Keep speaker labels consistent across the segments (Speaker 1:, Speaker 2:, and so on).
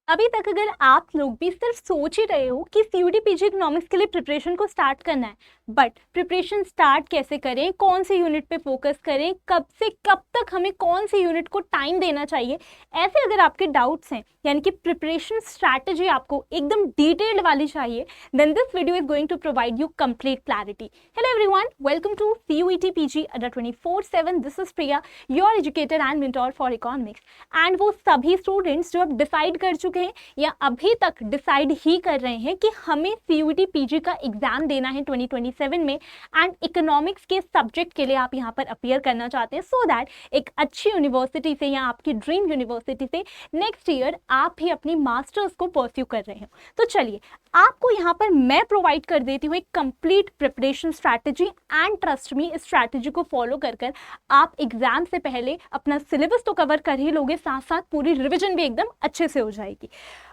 Speaker 1: अभी तक अगर आप लोग भी सिर्फ सोच ही रहे हो कि सीयूटी पीजी इकोनॉमिक्स के लिए प्रिपरेशन को स्टार्ट करना है, बट प्रिपरेशन स्टार्ट कैसे करें, कौन से यूनिट पे फोकस करें, कब से कब तक हमें कौन से यूनिट को टाइम देना चाहिए, ऐसे अगर आपके डाउट्स हैं, यानी कि प्रिपरेशन स्ट्रैटेजी आपको एकदम डिटेल्ड वाली चाहिए, then this video is going to provide you complete clarity. Hello everyone, welcome to CUET PG Adda 24/7। This is Priya, your educator and mentor for economics. And वो सभी स्टूडेंट्स जो अब डिसाइड कर चुके हैं या अभी तक डिसाइड ही कर रहे हैं कि हमें सीयूटी पीजी का एग्जाम देना है 2027 में, एंड इकोनॉमिक्स के सब्जेक्ट के लिए आप यहाँ पर अपीयर करना चाहते हैं, सो दैट एक अच्छी यूनिवर्सिटी से या आपकी ड्रीम यूनिवर्सिटी से नेक्स्ट ईयर आप भी अपनी मास्टर्स को परस्यू कर रहे हो। तो चलिए, आपको यहाँ पर मैं प्रोवाइड कर देती हूँ एक complete preparation strategy, and trust me, इस स्ट्रैटेजी को फॉलो कर आप एग्जाम से पहले अपना सिलेबस तो कवर कर ही लोगे, साथ साथ पूरी रिवीजन भी एकदम अच्छे से हो जाएगी।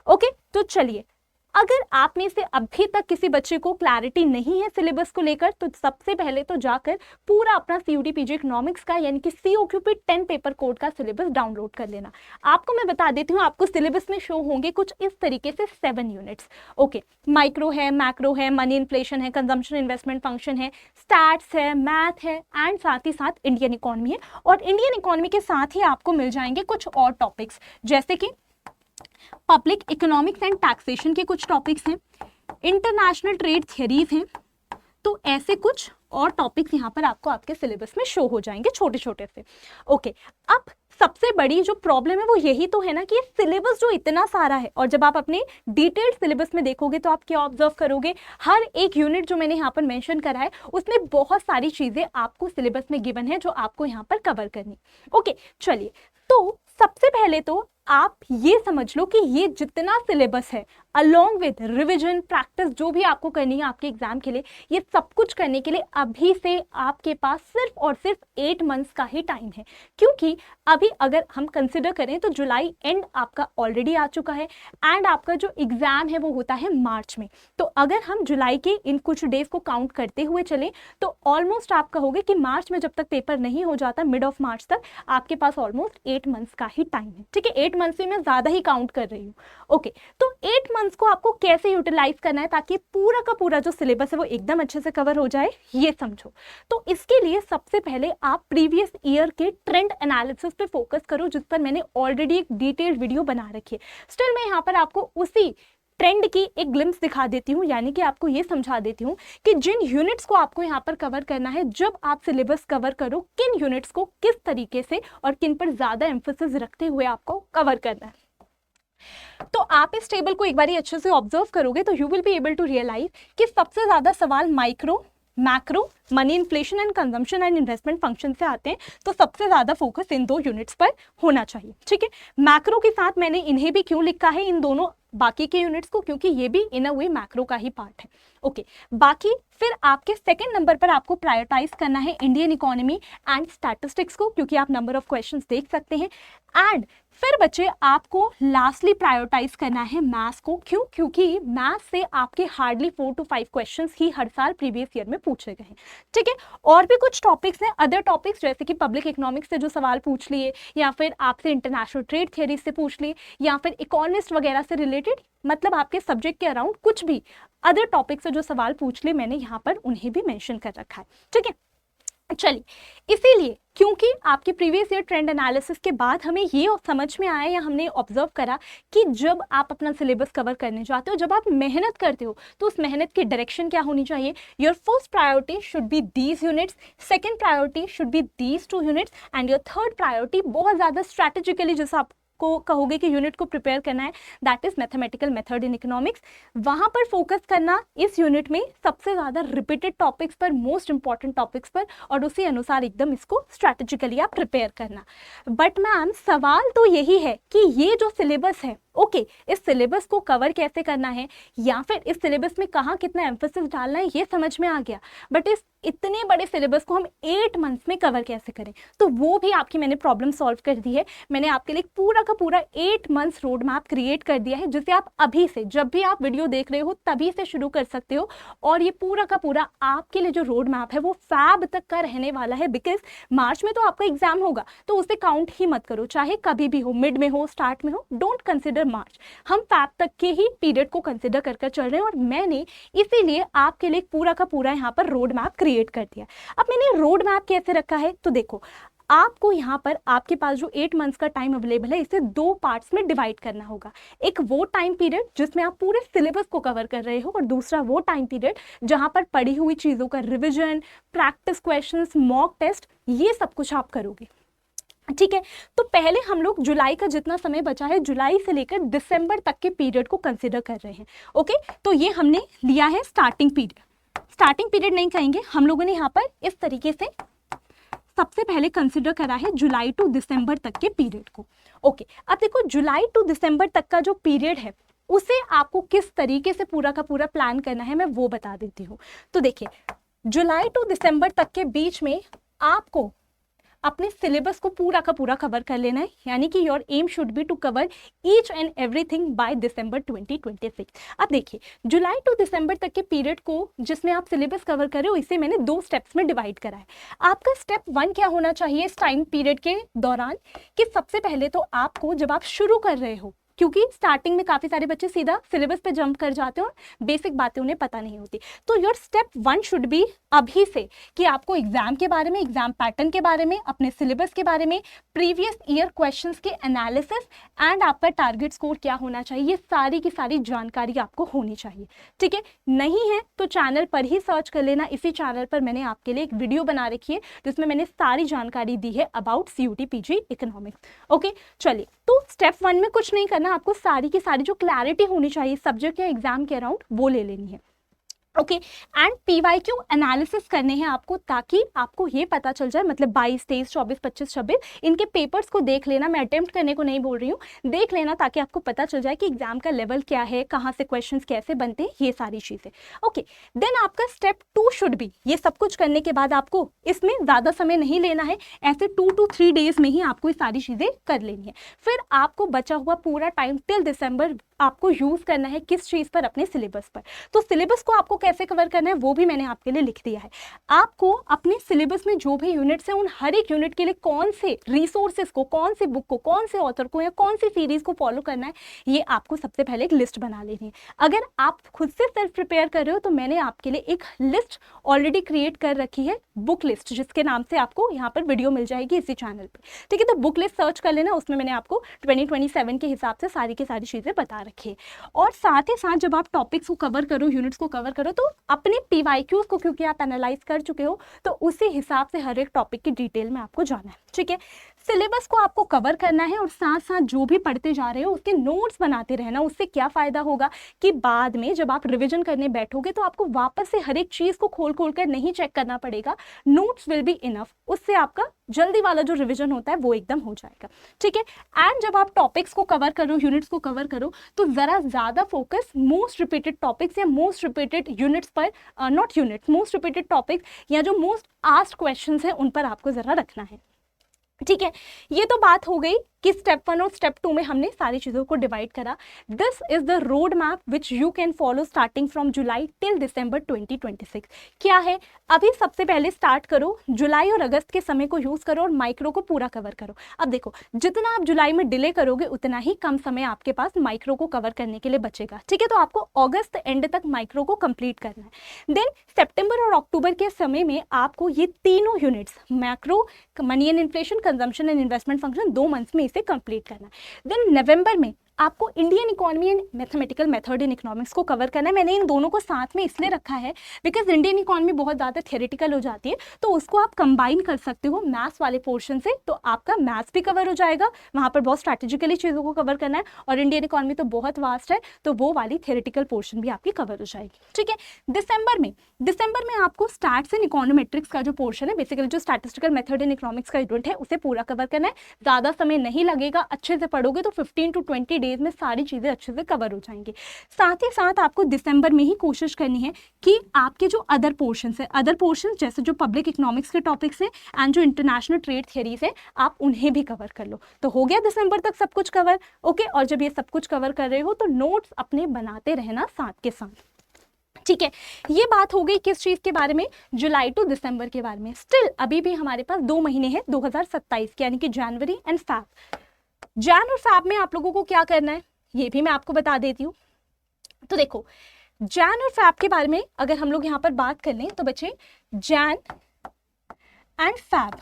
Speaker 1: ओके, तो चलिए, अगर आप में से अभी तक किसी बच्चे को क्लैरिटी नहीं है सिलेबस को लेकर, तो सबसे पहले तो जाकर पूरा अपना सीयूटी पीजी इकोनॉमिक्स का यानी कि COQP 10 पेपर कोड का सिलेबस डाउनलोड कर लेना। आपको मैं बता देती हूँ, आपको सिलेबस में शो होंगे कुछ इस तरीके से 7 यूनिट्स। ओके, माइक्रो है, मैक्रो है, मनी इन्फ्लेशन है, कंजम्पशन इन्वेस्टमेंट फंक्शन है, स्टैट्स है, मैथ है, एंड साथ ही साथ इंडियन इकोनॉमी है। और इंडियन इकोनॉमी के साथ ही आपको मिल जाएंगे कुछ और टॉपिक्स, जैसे कि पब्लिक इकोनॉमिक्स एंड टैक्सेशन के कुछ टॉपिक्स हैं, इंटरनेशनल ट्रेड थियरीज हैं। तो ऐसे कुछ और टॉपिक्स यहाँ पर आपको आपके सिलेबस में शो हो जाएंगे छोटे छोटे से। ओके, अब सबसे बड़ी जो प्रॉब्लम है वो यही तो है ना कि सिलेबस जो इतना सारा है, और जब आप अपने डिटेल्ड सिलेबस में देखोगे तो आप क्या ऑब्जर्व करोगे, हर एक यूनिट जो मैंने यहाँ पर मेंशन करा है उसमें बहुत सारी चीजें आपको सिलेबस में गिवन है जो आपको यहाँ पर कवर करनी। ओके, चलिए, तो सबसे पहले तो आप ये समझ लो कि ये जितना सिलेबस है, अलॉन्ग विद रिविजन प्रैक्टिस जो भी आपको करनी है आपके एग्जाम के लिए, ये सब कुछ करने के लिए अभी से आपके पास सिर्फ और सिर्फ 8 मंथ्स का ही टाइम है। क्योंकि अभी अगर हम कंसिडर करें तो जुलाई एंड आपका ऑलरेडी आ चुका है, एंड आपका जो एग्जाम है वो होता है मार्च में। तो अगर हम जुलाई के इन कुछ डेज को काउंट करते हुए चले तो ऑलमोस्ट आप कहोगे कि मार्च में जब तक पेपर नहीं हो जाता, मिड ऑफ मार्च तक आपके पास ऑलमोस्ट 8 मंथ्स का ही टाइम है। ठीक है, 8 मंथ्स में मैं ज्यादा ही काउंट कर रही हूँ। ओके, तो 8 मंथ्स को आपको कैसे यूटिलाइज करना है ताकि पूरा का पूरा जो सिलेबस है वो एकदम अच्छे से कवर हो जाए, ये समझो। तो इसके लिए सबसे पहले आप प्रीवियस ईयर के ट्रेंड एनालिसिस पे फोकस करो, जिस पर मैंने ऑलरेडी एक डिटेल्ड वीडियो बना रखी है। स्टिल मैं यहाँ पर आपको उसी ट्रेंड की एक ग्लिम्स दिखा देती हूँ, यानी कि आपको ये समझा देती हूँ कि जिन यूनिट्स को आपको यहाँ पर कवर करना है, जब आप सिलेबस कवर करो, किन यूनिट्स को किस तरीके से और किन पर ज्यादा एम्फेसिस रखते हुए आपको कवर करना है। तो आप इस टेबल को एक बार अच्छे से ऑब्जर्व करोगे तो you will be able to realise कि सबसे ज्यादा सवाल micro, macro, money inflation and consumption and investment function से आते हैं। तो सबसे ज्यादा फोकस इन दो यूनिट्स पर होना चाहिए। ठीक है, मैक्रो के साथ मैंने इन्हें भी क्यों लिखा है, इन दोनों बाकी के यूनिट्स को, क्योंकि ये भी इन अ वे मैक्रो का ही पार्ट है। ओके, बाकी फिर आपके सेकंड नंबर पर आपको प्रायोरिटाइज करना है इंडियन इकोनॉमी एंड स्टैटिस्टिक्स को, क्योंकि आप नंबर ऑफ क्वेश्चंस देख सकते हैं। एंड फिर बच्चे आपको लास्टली प्रायोरिटाइज करना है मैथ्स को। क्यों? क्योंकि मैथ्स से आपके हार्डली 4 to 5 क्वेश्चंस ही हर साल प्रीवियस ईयर में पूछे गए हैं। ठीक है, और भी कुछ टॉपिक्स हैं, अदर टॉपिक्स, जैसे कि पब्लिक इकोनॉमिक्स से जो सवाल पूछ लिए, या फिर आपसे इंटरनेशनल ट्रेड थियरी से पूछ लिए, या फिर इकोनॉमिस्ट वगैरह से रिलेटेड, मतलब आपके सब्जेक्ट के अराउंड कुछ भी अदर टॉपिक से जो सवाल पूछ लिए, मैंने यहाँ पर उन्हें भी मेंशन कर रखा है। ठीक है, चलिए, इसीलिए क्योंकि आपके प्रीवियस ईयर ट्रेंड एनालिसिस के बाद हमें ये समझ में आया या हमने ऑब्जर्व करा कि जब आप अपना सिलेबस कवर करने जाते हो, जब आप मेहनत करते हो, तो उस मेहनत की डायरेक्शन क्या होनी चाहिए। Your first priority should be these units, second priority should be these 2 units, and your third priority बहुत ज़्यादा स्ट्रैटेजिकली जैसा आप को कहोगे कि यूनिट को प्रिपेयर करना है, that is mathematical method in economics. वहां पर फोकस करना, इस यूनिट में सबसे ज्यादा रिपीटेड टॉपिक्स पर, मोस्ट इंपॉर्टेंट टॉपिक्स पर, और उसी अनुसार एकदम इसको स्ट्रैटेजिकली आप प्रिपेयर करना। बट मैम, सवाल तो यही है कि ये जो सिलेबस है, ओके, इस सिलेबस को कवर कैसे करना है, या फिर इस सिलेबस में कहाँ कितना एम्फेसिस डालना है, ये समझ में आ गया, बट इस इतने बड़े सिलेबस को हम 8 मंथ्स में कवर कैसे करें, तो वो भी आपकी मैंने प्रॉब्लम सॉल्व कर दी है। मैंने आपके लिए पूरा का पूरा 8 मंथ्स रोड मैप क्रिएट कर दिया है, जिसे आप अभी से, जब भी आप वीडियो देख रहे हो तभी से शुरू कर सकते हो। और ये पूरा का पूरा आपके लिए जो रोड मैप है वो फैब तक का रहने वाला है, बिकॉज मार्च में तो आपका एग्जाम होगा, तो उसे काउंट ही मत करो, चाहे कभी भी हो, मिड में हो, स्टार्ट में हो, डोंट कंसिडर दिसंबर, मार्च, हम फैब तक के ही पीरियड को कंसिडर कर चल रहे हैं और मैंने इसीलिए आपके लिए पूरा का पूरा यहाँ पर रोड मैप क्रिएट कर दिया। अब मैंने रोड मैप कैसे रखा है, तो देखो आपको यहाँ पर आपके पास जो 8 मंथ्स का टाइम अवेलेबल है इसे 2 पार्ट्स में डिवाइड करना होगा। एक वो टाइम पीरियड जिसमें आप पूरे सिलेबस को कवर कर रहे हो और दूसरा वो टाइम पीरियड जहाँ पर पढ़ी हुई चीज़ों का revision, practice questions, mock test, ये सब कुछ आप करोगे। ठीक है, तो पहले हम लोग जुलाई का जितना समय बचा है, जुलाई से लेकर दिसंबर तक के पीरियड को कंसिडर कर रहे हैं। ओके, तो ये हमने लिया है स्टार्टिंग पीरियड। स्टार्टिंग पीरियड नहीं कहेंगे, हम लोगों ने यहाँ पर इस तरीके से सबसे पहले कंसिडर करा है जुलाई टू दिसंबर तक के पीरियड को। ओके, अब देखो जुलाई टू दिसंबर तक का जो पीरियड है उसे आपको किस तरीके से पूरा का पूरा प्लान करना है मैं वो बता देती हूँ। तो देखिए, जुलाई टू दिसंबर तक के बीच में आपको अपने सिलेबस को पूरा का पूरा कवर कर लेना है, यानी कि your aim should be to cover each and everything by December 2026। अब देखिए, जुलाई टू दिसंबर तक के पीरियड को जिसमें आप सिलेबस कवर कर रहे हो इसे मैंने 2 स्टेप्स में डिवाइड करा है। आपका स्टेप 1 क्या होना चाहिए इस टाइम पीरियड के दौरान, कि सबसे पहले तो आपको जब आप शुरू कर रहे हो, क्योंकि स्टार्टिंग में काफ़ी सारे बच्चे सीधा सिलेबस पे जंप कर जाते हैं और बेसिक बातें उन्हें पता नहीं होती, तो योर स्टेप 1 शुड बी अभी से कि आपको एग्जाम के बारे में, एग्जाम पैटर्न के बारे में, अपने सिलेबस के बारे में, प्रीवियस ईयर क्वेश्चंस के एनालिसिस एंड आपका टारगेट स्कोर क्या होना चाहिए, ये सारी की सारी जानकारी आपको होनी चाहिए। ठीक है, नहीं है तो चैनल पर ही सर्च कर लेना, इसी चैनल पर मैंने आपके लिए एक वीडियो बना रखी है जिसमें मैंने सारी जानकारी दी है about CUT PG economics. Okay, चलिए, तो स्टेप 1 में कुछ नहीं करना, आपको सारी की सारी जो क्लैरिटी होनी चाहिए सब्जेक्ट या एग्जाम के अराउंड वो ले लेनी है। ओके, एंड PYQ एनालिसिस करने हैं आपको, ताकि आपको ये पता चल जाए, मतलब 22, 23, 24, 25, 26 इनके पेपर्स को देख लेना, मैं अटेम्प्ट करने को नहीं बोल रही हूँ, देख लेना ताकि आपको पता चल जाए कि एग्जाम का लेवल क्या है, कहाँ से क्वेश्चंस कैसे बनते हैं, ये सारी चीज़ें। ओके, देन आपका स्टेप 2 शुड बी, ये सब कुछ करने के बाद आपको इसमें ज़्यादा समय नहीं लेना है, ऐसे 2 to 3 डेज में ही आपको ये सारी चीज़ें कर लेनी है। फिर आपको बचा हुआ पूरा टाइम टिल दिसंबर आपको यूज़ करना है किस चीज़ पर, अपने सिलेबस पर। तो सिलेबस को आपको कैसे कवर करना है वो भी मैंने आपके लिए लिख दिया है। आपको अपने सिलेबस में जो भी यूनिट्स हैं उन हर एक यूनिट के लिए कौन से रिसोर्सेज को, कौन से बुक को, कौन से ऑथर को या कौन सी सीरीज को फॉलो करना है, ये आपको सबसे पहले एक लिस्ट बना लेनी है। अगर आप खुद से सेल्फ प्रिपेयर कर रहे हो तो मैंने आपके लिए एक लिस्ट ऑलरेडी क्रिएट कर रखी है, बुक लिस्ट, जिसके नाम से आपको यहाँ पर वीडियो मिल जाएगी इसी चैनल पर। ठीक है, तो बुक लिस्ट सर्च कर लेना, उसमें मैंने आपको 2027 के हिसाब से सारी की सारी चीज़ें बता रखी। और साथ ही साथ जब आप टॉपिक्स को कवर करो, यूनिट्स को कवर करो, तो अपने PYQs को क्योंकि आप एनालाइज कर चुके हो तो उसी हिसाब से हर एक टॉपिक की डिटेल में आपको जाना है। ठीक है, सिलेबस को आपको कवर करना है और साथ साथ जो भी पढ़ते जा रहे हो उसके नोट्स बनाते रहना। उससे क्या फ़ायदा होगा कि बाद में जब आप रिवीजन करने बैठोगे तो आपको वापस से हर एक चीज़ को खोल खोल कर नहीं चेक करना पड़ेगा, नोट्स विल बी इनफ, उससे आपका जल्दी वाला जो रिवीजन होता है वो एकदम हो जाएगा। ठीक है, एंड जब आप टॉपिक्स को कवर करो, यूनिट्स को कवर करो, तो ज़रा ज़्यादा फोकस मोस्ट रिपीटेड टॉपिक्स या मोस्ट रिपीटेड यूनिट्स पर, not units, most repeated topics या जो मोस्ट आस्क्ड क्वेश्चंस हैं उन पर आपको ज़रा रखना है। ठीक है, ये तो बात हो गई कि स्टेप 1 और स्टेप 2 में हमने सारी चीज़ों को डिवाइड करा। This is the road map which you can follow starting from July till दिसंबर 2026। क्या है, अभी सबसे पहले स्टार्ट करो, जुलाई और अगस्त के समय को यूज़ करो और माइक्रो को पूरा कवर करो। अब देखो, जितना आप जुलाई में डिले करोगे उतना ही कम समय आपके पास माइक्रो को कवर करने के लिए बचेगा। ठीक है, तो आपको अगस्त एंड तक माइक्रो को कंप्लीट करना है। देन सितंबर और अक्टूबर के समय में आपको ये तीनों units, macro, money and inflation, consumption and investment function, 2 months में इसे कंप्लीट करना है। देन नवंबर में आपको Indian economy and mathematical method in economics को कवर करना है। मैंने इन दोनों को साथ में इसलिए रखा है बिकॉज इंडियन इकोनॉमी बहुत ज़्यादा थियोरेटिकल हो जाती है, तो उसको आप कंबाइन कर सकते हो मैथ्स वाले पोर्शन से, तो आपका मैथ्स भी कवर हो जाएगा, वहाँ पर बहुत स्ट्रैटेजिकली चीज़ों को कवर करना है, और इंडियन इकोनॉमी तो बहुत वास्ट है तो वो वाली थियोरेटिकल पोर्शन भी आपकी कवर हो जाएगी। ठीक है, दिसंबर में आपको स्टैट्स एंड इकोनोमेट्रिक्स का जो पोर्शन है, बेसिकली जो स्टैटिस्टिकल मेथड इन इकोनॉमिक्स का यूनिट है, उसे पूरा कवर करना है। ज़्यादा समय नहीं लगेगा, अच्छे से पढ़ोगे तो 15 to 20 डेज में सारी चीज़ें अच्छे से कवर हो जाएंगी। साथ ही साथ आपको दिसंबर में ही कोशिश करनी है कि आपके जो अदर पोर्शंस है, अदर पोर्शंस जैसे जो पब्लिक इकोनॉमिक्स के टॉपिक्स हैं एंड जो इंटरनेशनल ट्रेड थियरीज है, आप उन्हें भी कवर कर लो। तो हो गया दिसंबर तक सब कुछ कवर। ओके, और जब ये सब कुछ कवर कर रहे हो तो नोट्स अपने बनाते रहना साथ के साथ। ठीक है, ये बात हो गई किस चीज़ के बारे में, जुलाई टू दिसंबर के बारे में। स्टिल अभी भी हमारे पास 2 महीने हैं 2027 के, यानी कि जनवरी एंड फैब। जैन और फैब में आप लोगों को क्या करना है, ये भी मैं आपको बता देती हूँ। तो देखो, जैन और फैब के बारे में अगर हम लोग यहाँ पर बात कर लें तो बच्चे, जैन एंड फैब,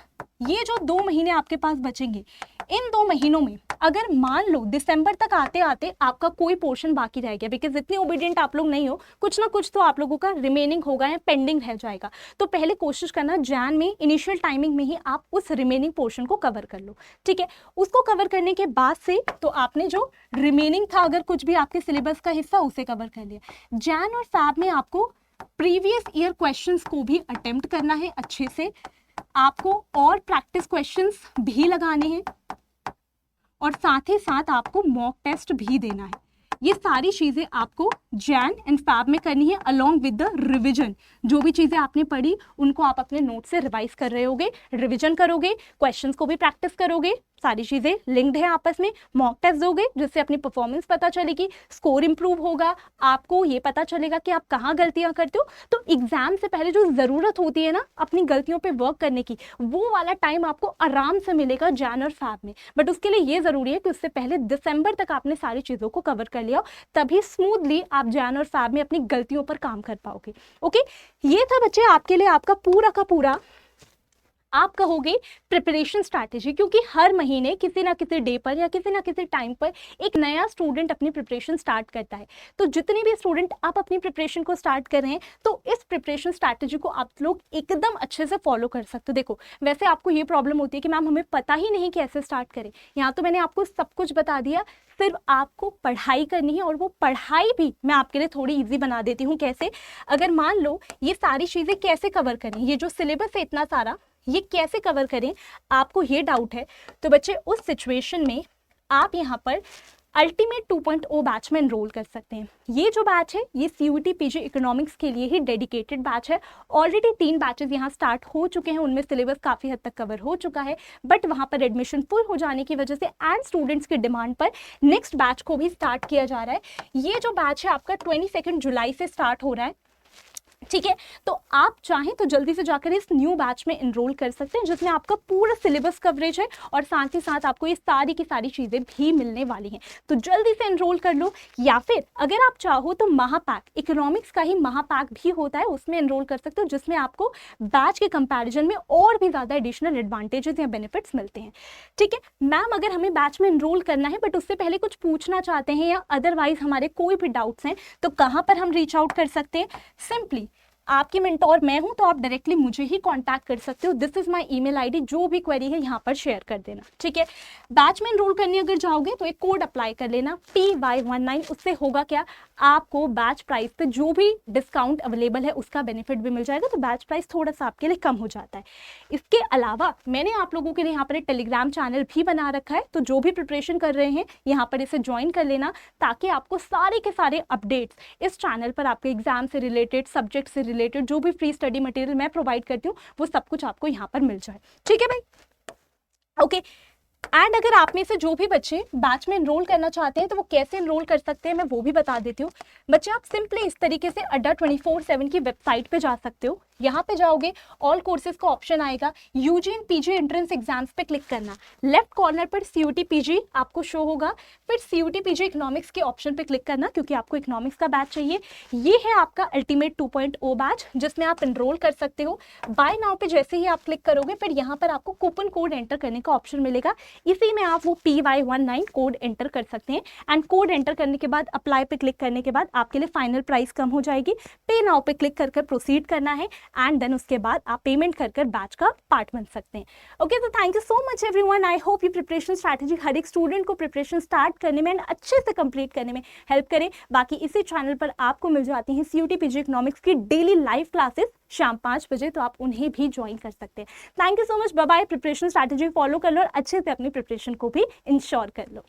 Speaker 1: ये जो 2 महीने आपके पास बचेंगे, इन 2 महीनों में अगर मान लो दिसंबर तक आते आते आपका कोई पोर्शन बाकी रह गया, बिकॉज इतने ओबीडियंट आप लोग नहीं हो, कुछ ना कुछ तो आप लोगों का रिमेनिंग होगा या पेंडिंग रह जाएगा, तो पहले कोशिश करना जैन में इनिशियल टाइमिंग में ही आप उस रिमेनिंग पोर्शन को कवर कर लो, ठीक है। उसको कवर करने के बाद से तो आपने जो रिमेनिंग था, अगर कुछ भी आपके सिलेबस का हिस्सा, उसे कवर कर लिया। जैन और फैब में आपको प्रीवियस ईयर क्वेश्चंस को भी अटेम्प्ट करना है अच्छे से, आपको और प्रैक्टिस क्वेश्चंस भी लगाने हैं, और साथ ही साथ आपको मॉक टेस्ट भी देना है। ये सारी चीजें आपको जैन एंड फैब में करनी है, अलोंग विद द रिविजन। जो भी चीजें आपने पढ़ी उनको आप अपने नोट से रिवाइज कर रहे होगे, रिविजन करोगे, क्वेश्चंस को भी प्रैक्टिस करोगे, सारी चीजें लिंक्ड है आपस में, मॉक टेस्ट दोगे जिससे अपनी परफॉर्मेंस पता चलेगी, स्कोर इंप्रूव होगा, आपको ये पता चलेगा कि आप कहाँ गलतियां करते हो। तो एग्जाम से पहले जो जरूरत होती है ना अपनी गलतियों पे वर्क करने की, वो वाला टाइम आपको आराम से मिलेगा जैन और फैब में। बट उसके लिए ये जरूरी है कि उससे पहले दिसंबर तक आपने सारी चीजों को कवर कर लिया, तभी स्मूथली आप जैन और फैब में अपनी गलतियों पर काम कर पाओगे। ओके, ये था बच्चे आपके लिए आपका पूरा का पूरा, आप कहोगे प्रिपरेशन स्ट्रैटेजी, क्योंकि हर महीने किसी ना किसी डे पर या किसी ना किसी टाइम पर एक नया स्टूडेंट अपनी प्रिपरेशन स्टार्ट करता है। तो जितने भी स्टूडेंट आप अपनी प्रिपरेशन को स्टार्ट कर रहे हैं, तो इस प्रिपरेशन स्ट्रैटेजी को आप लोग एकदम अच्छे से फॉलो कर सकते हो। देखो, वैसे आपको ये प्रॉब्लम होती है कि मैम हमें पता ही नहीं कैसे स्टार्ट करें, यहाँ तो मैंने आपको सब कुछ बता दिया, सिर्फ आपको पढ़ाई करनी है, और वो पढ़ाई भी मैं आपके लिए थोड़ी ईजी बना देती हूँ। कैसे? अगर मान लो ये सारी चीज़ें कैसे कवर करें, ये जो सिलेबस है इतना सारा, ये कैसे कवर करें, आपको ये डाउट है, तो बच्चे उस सिचुएशन में आप यहाँ पर अल्टीमेट 2.0 बैच में एनरोल कर सकते हैं। ये जो बैच है ये CUET PG इकोनॉमिक्स के लिए ही डेडिकेटेड बैच है। ऑलरेडी 3 बैचेस यहाँ स्टार्ट हो चुके हैं, उनमें सिलेबस काफ़ी हद तक कवर हो चुका है, बट वहाँ पर एडमिशन फुल हो जाने की वजह से एंड स्टूडेंट्स की डिमांड पर नेक्स्ट बैच को भी स्टार्ट किया जा रहा है। ये जो बैच है आपका 22 जुलाई से स्टार्ट हो रहा है, ठीक है। तो आप चाहें तो जल्दी से जाकर इस न्यू बैच में एनरोल कर सकते हैं, जिसमें आपका पूरा सिलेबस कवरेज है और साथ ही साथ आपको ये सारी की सारी चीज़ें भी मिलने वाली हैं। तो जल्दी से एनरोल कर लो, या फिर अगर आप चाहो तो महापैक, इकोनॉमिक्स का ही महापैक भी होता है, उसमें एनरोल कर सकते हो, जिसमें आपको बैच के कंपैरिजन में और भी ज़्यादा एडिशनल एडवांटेजेस या बेनिफिट्स मिलते हैं, ठीक है। मैम अगर हमें बैच में एनरोल करना है बट उससे पहले कुछ पूछना चाहते हैं या अदरवाइज हमारे कोई भी डाउट्स हैं, तो कहाँ पर हम रीच आउट कर सकते हैं? सिंपली आपकी मेंटोर मैं हूं, तो आप डायरेक्टली मुझे ही कांटेक्ट कर सकते हो। This is my email ID, जो भी क्वेरी है यहाँ पर शेयर कर देना, ठीक है। बैच में एनरोल करने अगर जाओगे तो एक कोड अप्लाई कर लेना PY19, उससे होगा क्या, आपको बैच प्राइस पे जो भी डिस्काउंट अवेलेबल है उसका बेनिफिट भी मिल जाएगा, तो बैच प्राइस थोड़ा सा आपके लिए कम हो जाता है। इसके अलावा मैंने आप लोगों के लिए यहाँ पर एक टेलीग्राम चैनल भी बना रखा है, तो जो भी प्रिपरेशन कर रहे हैं यहाँ पर इसे ज्वाइन कर लेना, ताकि आपको सारे के सारे अपडेट्स इस चैनल पर आपके एग्जाम से रिलेटेड, सब्जेक्ट से रिलेटेड जो भी फ्री स्टडी मटेरियल मैं प्रोवाइड करती हूँ वो सब कुछ आपको यहाँ पर मिल जाए, ठीक है भाई। ओके, एंड अगर आप में से जो भी बच्चे बैच में एनरोल करना चाहते हैं तो वो कैसे एनरोल कर सकते हैं मैं वो भी बता देती हूँ। बच्चे आप सिंपली इस तरीके से अड्डा 24/7 की वेबसाइट पे जा सकते हो। यहाँ पे जाओगे, ऑल कोर्सेज का ऑप्शन आएगा, UG and PG entrance exams पे क्लिक करना, लेफ्ट कॉर्नर पर CUET PG आपको शो होगा, फिर CUET PG इकोनॉमिक्स के ऑप्शन पे क्लिक करना, क्योंकि आपको इकोनॉमिक्स का बैच चाहिए। ये है आपका अल्टीमेट 2.0 बैच, जिसमें आप एनरोल कर सकते हो। बाय नाउ पे जैसे ही आप क्लिक करोगे, फिर यहाँ पर आपको कूपन कोड एंटर करने का ऑप्शन मिलेगा, इसी में आप वो PY19 कोड एंटर कर सकते हैं। एंड कोड एंटर करने के बाद अप्लाई पे क्लिक करने के बाद आपके लिए फाइनल प्राइस कम हो जाएगी। पे नाउ पे क्लिक कर प्रोसीड करना है, एंड देन उसके बाद आप पेमेंट कर बैच का पार्ट बन सकते हैं। ओके, तो thank you so much everyone. I hope ये प्रिपरेशन स्ट्रैटेजी हर एक स्टूडेंट को प्रिपरेशन स्टार्ट करने में एंड अच्छे से कंप्लीट करने में हेल्प करे। बाकी इसी चैनल पर आपको मिल जाती हैं CUET PG इकोनॉमिक्स की डेली लाइव क्लासेस शाम 5 बजे, तो आप उन्हें भी ज्वाइन कर सकते हैं। Thank you so much, bye bye. Preparation strategy follow कर लो और अच्छे से अपनी प्रिपरेशन को भी इंश्योर कर लो।